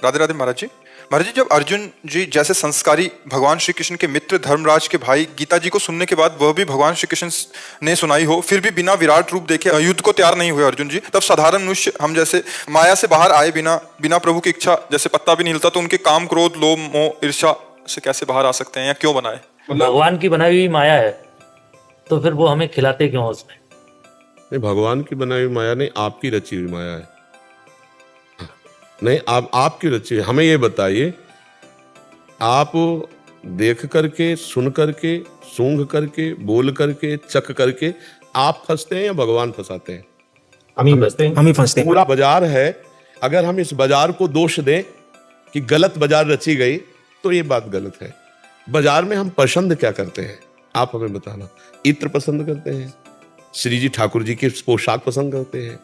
राधे राधे महाराज जी। महाराज जी, जब अर्जुन जी जैसे संस्कारी भगवान श्री कृष्ण के मित्र धर्मराज के भाई गीता जी को सुनने के बाद वह भी भगवान श्री कृष्ण ने सुनाई हो, फिर भी बिना विराट रूप देखे युद्ध को तैयार नहीं हुए अर्जुन जी, तब साधारण मनुष्य हम जैसे माया से बाहर आए बिना बिना प्रभु की इच्छा जैसे पत्ता भी नहीं हिलता, तो उनके काम क्रोध लोभ मोह ईर्ष्या से कैसे बाहर आ सकते हैं या क्यों बनाए? भगवान की बनाई हुई माया है, तो फिर वो हमें खिलाते क्यों उसमें? नहीं, भगवान की बनाई हुई माया नहीं, आपकी रची हुई माया है। नहीं, आपकी रची है। हमें ये बताइए, आप देख करके, सुन करके, सूंघ करके, बोल करके, चख करके आप फंसते हैं या भगवान फंसाते हैं? हम ही फंसते हैं। पूरा बाजार है, अगर हम इस बाजार को दोष दें कि गलत बाजार रची गई, तो ये बात गलत है। बाजार में हम पसंद क्या करते हैं, आप हमें बताना। इत्र पसंद करते हैं, श्री जी ठाकुर जी की पोशाक पसंद करते हैं,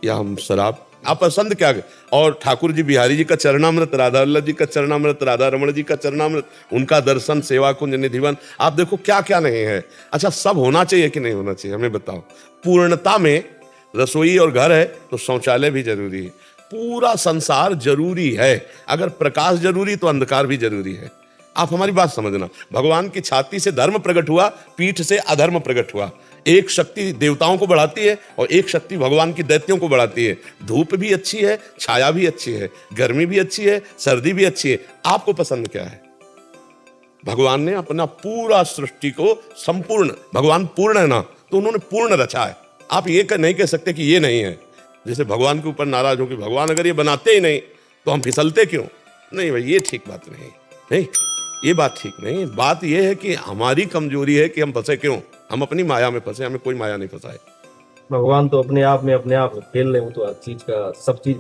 या हम शराब? आप पसंद क्या कर? और ठाकुर जी बिहारी जी का चरणामृत, राधा वल्लभ जी का चरणामृत, राधा रमण जी का चरणामृत, उनका दर्शन, सेवा कुंज, निधिवन, आप देखो क्या क्या नहीं है। अच्छा, सब होना चाहिए कि नहीं होना चाहिए, हमें बताओ। पूर्णता में रसोई और घर है तो शौचालय भी जरूरी है। पूरा संसार जरूरी है। अगर प्रकाश जरूरी तो अंधकार भी जरूरी है। आप हमारी बात समझना। भगवान की छाती से धर्म प्रकट हुआ, पीठ से अधर्म प्रकट हुआ। एक शक्ति देवताओं को बढ़ाती है और एक शक्ति भगवान की दैत्यों को बढ़ाती है। धूप भी अच्छी है, छाया भी अच्छी है, गर्मी भी अच्छी है, सर्दी भी अच्छी है। आपको पसंद क्या है? भगवान ने अपना पूरा सृष्टि को संपूर्ण, भगवान पूर्ण है ना, तो उन्होंने पूर्ण रचा है। आप ये नहीं कह सकते कि ये नहीं है। जैसे भगवान के ऊपर नाराज हो कि भगवान अगर ये बनाते ही नहीं तो हम फिसलते क्यों? नहीं भाई, ये ठीक बात नहीं, ये बात ठीक नहीं। बात ये है कि हमारी कमजोरी है कि हम फंसे क्यों, हम अपनी माया में फंसे, हमें कोई माया नहीं फंसाए। भगवान तो अपने आप खेल रहे हो, तो हर चीज का, सब चीज।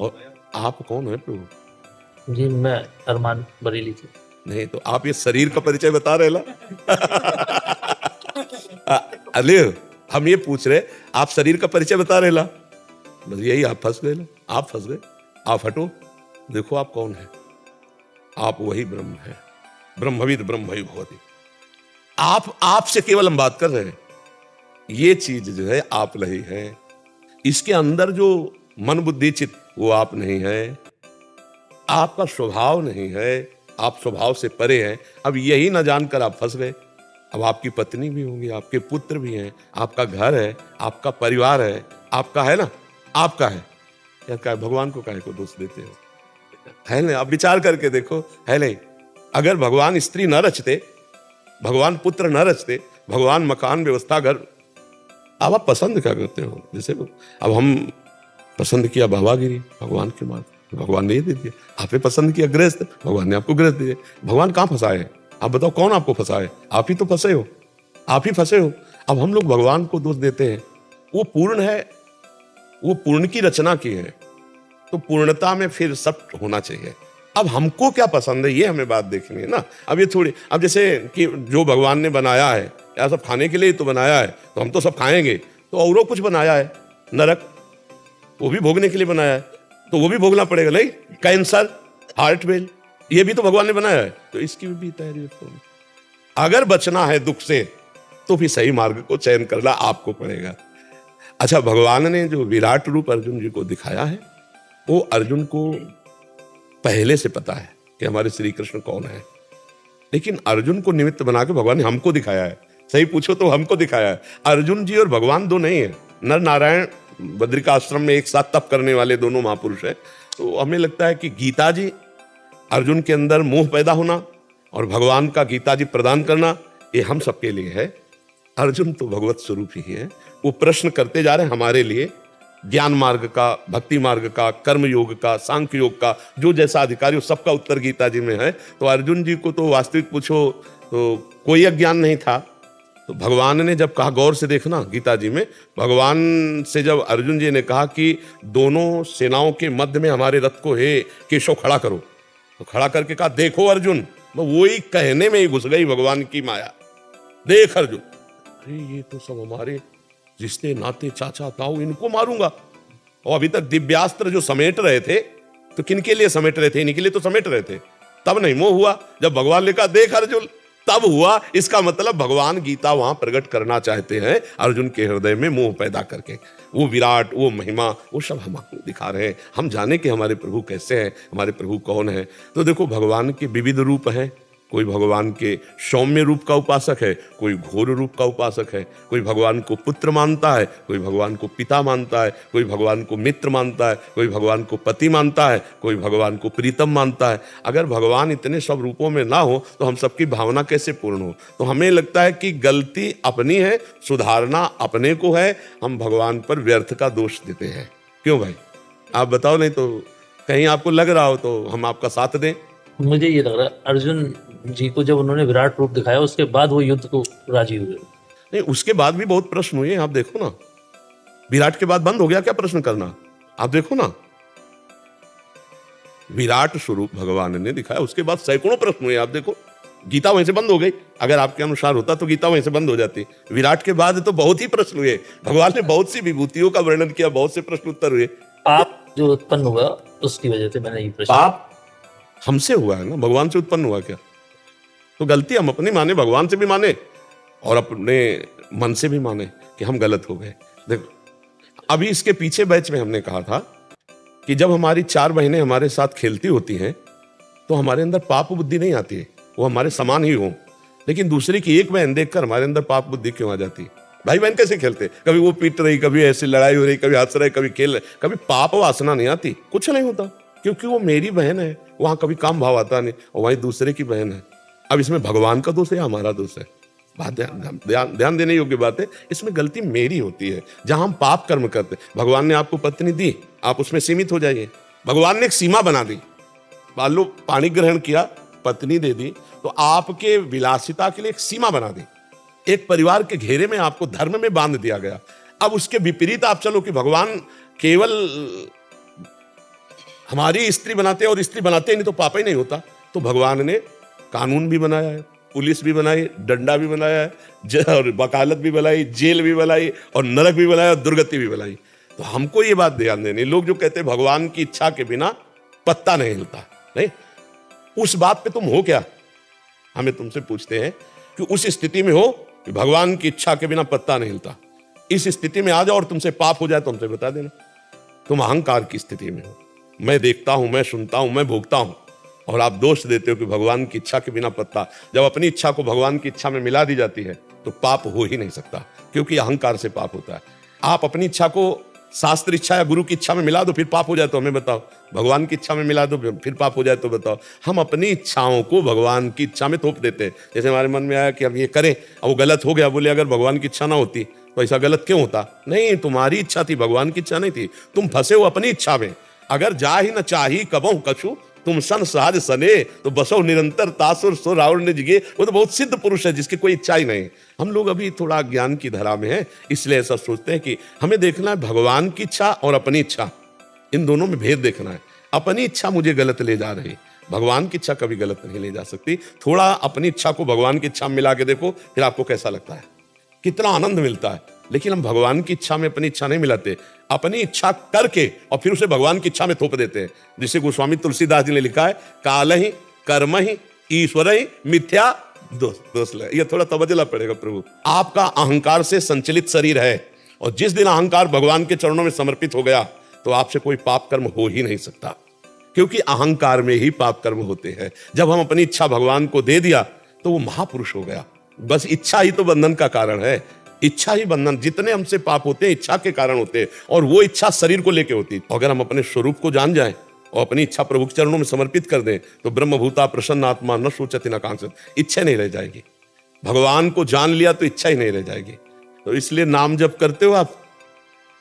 आप कौन है प्रभु? जी, मैं अरमान बरेली से। नहीं तो आप ये शरीर का परिचय बता रहे ला। अले, हम ये पूछ रहे, आप शरीर का परिचय बता रहे ला, बस यही आप फंस गए। आप फंस गए, आप हटो, देखो आप कौन है। आप वही ब्रह्म है, ब्रह्मविद ब्रह्मैव भवति। आपसे केवल हम बात कर रहे हैं। ये चीज जो है आप नहीं है। इसके अंदर जो मन बुद्धि चित्त, वो आप नहीं है। आपका स्वभाव नहीं है, आप स्वभाव से परे हैं। अब यही ना जानकर आप फंस गए। अब आपकी पत्नी भी होंगी, आपके पुत्र भी हैं, आपका घर है, आपका परिवार है, आपका है ना, आपका है। या क्या भगवान को काहे को दोष देते हो? है नहीं? आप विचार करके देखो, है नहीं? अगर भगवान स्त्री न रचते, भगवान पुत्र न रचते, भगवान मकान व्यवस्था घर, अब आप पसंद क्या करते हो? जैसे अब हम पसंद किया बाबागिरी, भगवान के मार्ग, भगवान ने दे दिया। आपने पसंद किया गृहस्थ, भगवान ने आपको गृहस्थ दिए। भगवान कहाँ फंसाए है? आप बताओ, कौन आपको फंसाए? आप ही तो फंसे हो, आप ही फंसे हो। अब हम लोग भगवान को दोष देते हैं। वो पूर्ण है, वो पूर्ण की रचना की है, तो पूर्णता में फिर सब होना चाहिए। अब हमको क्या पसंद है, ये हमें बात देखनी है ना। अब ये थोड़ी, अब जैसे कि जो भगवान ने बनाया है, या सब खाने के लिए तो बनाया है, तो हम तो सब खाएंगे, तो औरों कुछ बनाया है, नरक, वो भी भोगने के लिए बनाया है, तो वो भी भोगना पड़ेगा। नहीं, कैंसर, हार्ट फेल, ये भी तो भगवान ने बनाया है, तो इसकी भी तैयारी रखो। अगर बचना है दुख से, तो फिर सही मार्ग को चयन करना आपको पड़ेगा। अच्छा, भगवान ने जो विराट रूप अर्जुन जी को दिखाया है, वो अर्जुन को पहले से पता है कि हमारे श्री कृष्ण कौन है, लेकिन अर्जुन को निमित्त बना के भगवान ने हमको दिखाया है। सही पूछो तो हमको दिखाया है। अर्जुन जी और भगवान दो नहीं है, नर नारायण बद्रिका आश्रम में एक साथ तप करने वाले दोनों महापुरुष है। तो हमें लगता है कि गीता जी, अर्जुन के अंदर मोह पैदा होना और भगवान का गीता जी प्रदान करना, ये हम सबके लिए है। अर्जुन तो भगवत स्वरूप ही है। वो प्रश्न करते जा रहे हैं हमारे लिए, ज्ञान मार्ग का, भक्ति मार्ग का, कर्म योग का, सांख्य योग का, जो जैसा अधिकारी हो, सबका उत्तर गीता जी में है। तो अर्जुन जी को तो वास्तविक पूछो तो कोई अज्ञान नहीं था। तो भगवान ने जब कहा, गौर से देखना गीता जी में, भगवान से जब अर्जुन जी ने कहा कि दोनों सेनाओं के मध्य में हमारे रथ को हे केशव खड़ा करो, तो खड़ा करके कहा, देखो अर्जुन, तो वही कहने में ही घुस गई भगवान की माया। देख अर्जुन, अरे ये तो सब हमारे रिश्ते नाते, चाचा ताऊ, इनको मारूंगा। और अभी तक दिव्यास्त्र जो समेट रहे थे, तो किनके लिए समेट रहे थे? इनके लिए तो समेट रहे थे। तब नहीं मोह हुआ जब भगवान ने कहा, देख अर्जुन, तब हुआ, इसका मतलब भगवान गीता वहां प्रकट करना चाहते हैं अर्जुन के हृदय में मोह पैदा करके। वो विराट, वो महिमा, वो सब हम आपको दिखा रहे हैं। हम जाने कि हमारे प्रभु कैसे हैं, हमारे प्रभु कौन है। तो देखो, भगवान के विविध रूप हैं। कोई भगवान के सौम्य रूप का उपासक है, कोई घोर रूप का उपासक है, कोई भगवान को पुत्र मानता है, कोई भगवान को पिता मानता है, कोई भगवान को मित्र मानता है, कोई भगवान को पति मानता है, कोई भगवान को प्रीतम मानता है। अगर भगवान इतने सब रूपों में ना हो तो हम सबकी भावना कैसे पूर्ण हो? तो हमें लगता है कि गलती अपनी है, सुधारना अपने को है। हम भगवान पर व्यर्थ का दोष देते हैं। क्यों भाई, आप बताओ, नहीं तो कहीं आपको लग रहा हो तो हम आपका साथ दें। मुझे ये लग रहा है अर्जुन जी को जब उन्होंने विराट रूप दिखाया उसके बाद वो युद्ध को राजी हुए। नहीं, उसके बाद भी बहुत प्रश्न हुए। आप देखो ना, विराट के बाद बंद हो गया क्या प्रश्न करना? आप देखो ना, विराट स्वरूप भगवान ने दिखाया, उसके बाद सैकड़ों प्रश्न हुए। आप देखो, गीता वहीं से बंद हो गई। अगर आपके अनुसार होता तो गीता वहीं से बंद हो जाती। विराट के बाद तो बहुत ही प्रश्न हुए। भगवान ने बहुत सी विभूतियों का वर्णन किया, बहुत से प्रश्न उत्तर हुए। पाप जो उत्पन्न हुआ उसकी वजह से मैंने ये प्रश्न। पाप हमसे हुआ है ना, भगवान से उत्पन्न हुआ क्या? तो गलती हम अपनी माने, भगवान से भी माने और अपने मन से भी माने कि हम गलत हो गए। देखो, अभी इसके पीछे बैच में हमने कहा था कि जब हमारी 4 बहनें हमारे साथ खेलती होती हैं तो हमारे अंदर पाप बुद्धि नहीं आती है, वो हमारे समान ही हो। लेकिन दूसरे की एक बहन देखकर हमारे अंदर पाप बुद्धि क्यों आ जाती है? भाई बहन कैसे खेलते, कभी वो पीट रही, कभी ऐसे लड़ाई हो रही, कभी हंस रहे, कभी खेल रहे, कभी पाप वासना नहीं आती? कुछ नहीं होता, क्योंकि वो मेरी बहन है। वहां कभी काम भाव आता नहीं, और वहीं दूसरे की बहन है। अब इसमें भगवान का दोष है या हमारा दोष है? बात ध्यान देने योग्य बात है। इसमें गलती मेरी होती है जहां हम पाप कर्म करते। भगवान ने आपको पत्नी दी, आप उसमें सीमित हो जाइए। भगवान ने एक सीमा बना दी। मान लो पानी ग्रहण किया, पत्नी दे दी, तो आपके विलासिता के लिए एक सीमा बना दी। एक परिवार के घेरे में आपको धर्म में बांध दिया गया। अब उसके विपरीत आप चलो कि भगवान केवल हमारी स्त्री बनाते और स्त्री बनाते नहीं तो पाप ही नहीं होता। तो भगवान ने कानून भी बनाया है, पुलिस भी बनाई, डंडा भी बनाया है, और वकालत भी बनाई, जेल भी बनाई, और नरक भी बनाया, और दुर्गति भी बनाई। तो हमको ये बात ध्यान देनी, लोग जो कहते हैं भगवान की इच्छा के बिना पत्ता नहीं हिलता, नहीं, उस बात पे तुम हो क्या? हमें तुमसे पूछते हैं कि उस स्थिति में हो कि भगवान की इच्छा के बिना पत्ता नहीं हिलता। इस स्थिति में आ जाओ और तुमसे पाप हो जाए तो हमसे बता देना। तुम अहंकार की स्थिति में हो, मैं देखता हूं, मैं सुनता हूं, मैं भोगता हूं, और आप दोष देते हो कि भगवान की इच्छा के बिना पत्ता। जब अपनी इच्छा को भगवान की इच्छा में मिला दी जाती है तो पाप हो ही नहीं सकता, क्योंकि अहंकार से पाप होता है। आप अपनी इच्छा को शास्त्र इच्छा या गुरु की इच्छा में मिला दो, फिर पाप हो जाए तो हमें बताओ। भगवान की इच्छा में मिला दो, फिर पाप हो जाए तो बताओ। हम अपनी इच्छाओं को भगवान की इच्छा में थोप देते हैं। जैसे हमारे मन में आया कि हम ये करें और वो गलत हो गया, बोले अगर भगवान की इच्छा ना होती तो ऐसा गलत क्यों होता? नहीं, तुम्हारी इच्छा थी, भगवान की इच्छा नहीं थी। तुम फंसे हो अपनी इच्छा में। अगर जा ही न चाही कबहु कछु, तुम सन सहज सने, तो बसो निरंतर तासुर सो रावण ने जिगे। वो तो बहुत सिद्ध पुरुष है जिसकी कोई इच्छा ही नहीं। हम लोग अभी थोड़ा ज्ञान की धारा में हैं, इसलिए ऐसा सोचते हैं कि हमें देखना है भगवान की इच्छा और अपनी इच्छा, इन दोनों में भेद देखना है। अपनी इच्छा मुझे गलत ले जा रही, भगवान की इच्छा कभी गलत नहीं ले जा सकती। थोड़ा अपनी इच्छा को भगवान की इच्छा में मिला के देखो, फिर आपको कैसा लगता है, कितना आनंद मिलता है। लेकिन हम भगवान की इच्छा में अपनी इच्छा नहीं मिलाते, अपनी इच्छा करके और फिर उसे भगवान की इच्छा में थोप देते हैं। जिसे गोस्वामी तुलसीदास जी ने लिखा है, काल ही कर्म ही ईश्वर ही मिथ्या दोष। ये थोड़ा तवज्जो पड़ेगा। प्रभु, आपका अहंकार से संचलित शरीर है, और जिस दिन अहंकार भगवान के चरणों में समर्पित हो गया तो आपसे कोई पाप कर्म हो ही नहीं सकता, क्योंकि अहंकार में ही पाप कर्म होते हैं। जब हम अपनी इच्छा भगवान को दे दिया तो वो महापुरुष हो गया। बस इच्छा ही तो बंधन का कारण है, इच्छा ही बंधन। जितने हमसे पाप होते हैं इच्छा के कारण होते हैं, और वो इच्छा शरीर को लेके होती है। अगर हम अपने स्वरूप को जान जाएं और अपनी इच्छा प्रभु के चरणों में समर्पित कर दें तो ब्रह्मभूता प्रसन्न आत्मा न सोचति न कांक्षति, इच्छा नहीं रह जाएगी। भगवान को जान लिया तो इच्छा ही नहीं रह जाएगी। तो इसलिए नाम जप करते हो आप,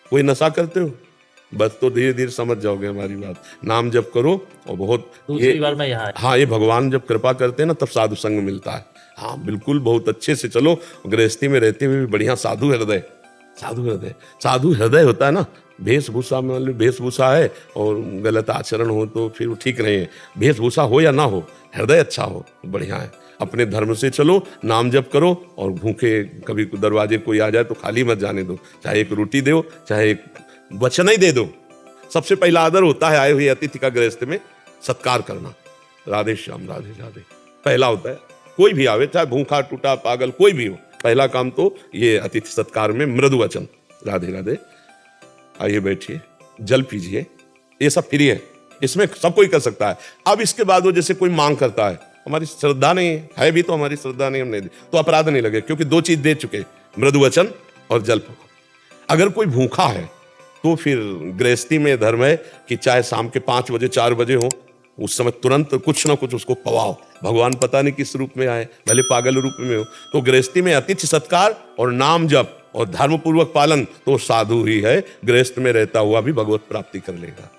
कोई नशा करते हो, बस तो धीरे धीरे समझ जाओगे हमारी बात। नाम जप करो और बहुत दूसरी बार मैं यहाँ हाँ, ये भगवान जब कृपा करते हैं ना तब साधु संग मिलता है। हाँ बिल्कुल, बहुत अच्छे से चलो। गृहस्थी में रहते हुए भी बढ़िया साधु हृदय, साधु हृदय होता है ना। वेशभूषा में वेशभूषा है और गलत आचरण हो तो फिर वो ठीक नहीं है। वेशभूषा हो या ना हो, हृदय अच्छा हो, बढ़िया है। अपने धर्म से चलो, नाम जप करो, और भूखे कभी दरवाजे कोई आ जाए तो खाली मत जाने दो। चाहे एक रोटी दो, चाहे एक वचन ही दे दो। सबसे पहला आदर होता है आए हुए अतिथि का गृहस्थ में सत्कार करना। राधे श्याम, राधे राधे, पहला होता है। कोई भी आवे, चाहे भूखा टूटा पागल कोई भी हो, पहला काम तो ये अतिथि सत्कार में मृदु वचन, राधे राधे, आइए बैठिए, जल पीजिए, ये सब फ्री है, इसमें सब कोई कर सकता है। अब इसके बाद वो जैसे कोई मांग करता है, हमारी श्रद्धा नहीं है भी तो हमारी श्रद्धा नहीं, हमने दी तो अपराध नहीं लगे, क्योंकि दो चीज दे चुके, मृदु वचन और जल। अगर कोई भूखा है तो फिर गृहस्थी में धर्म है कि चाहे शाम के 5 बजे 4 बजे हो, उस समय तुरंत कुछ ना कुछ उसको पवाओ। भगवान पता नहीं किस रूप में आए, भले पागल रूप में हो, तो गृहस्थी में अतिथि सत्कार और नाम जप और धर्म पूर्वक पालन तो साधु ही है, गृहस्थ में रहता हुआ भी भगवत प्राप्ति कर लेगा।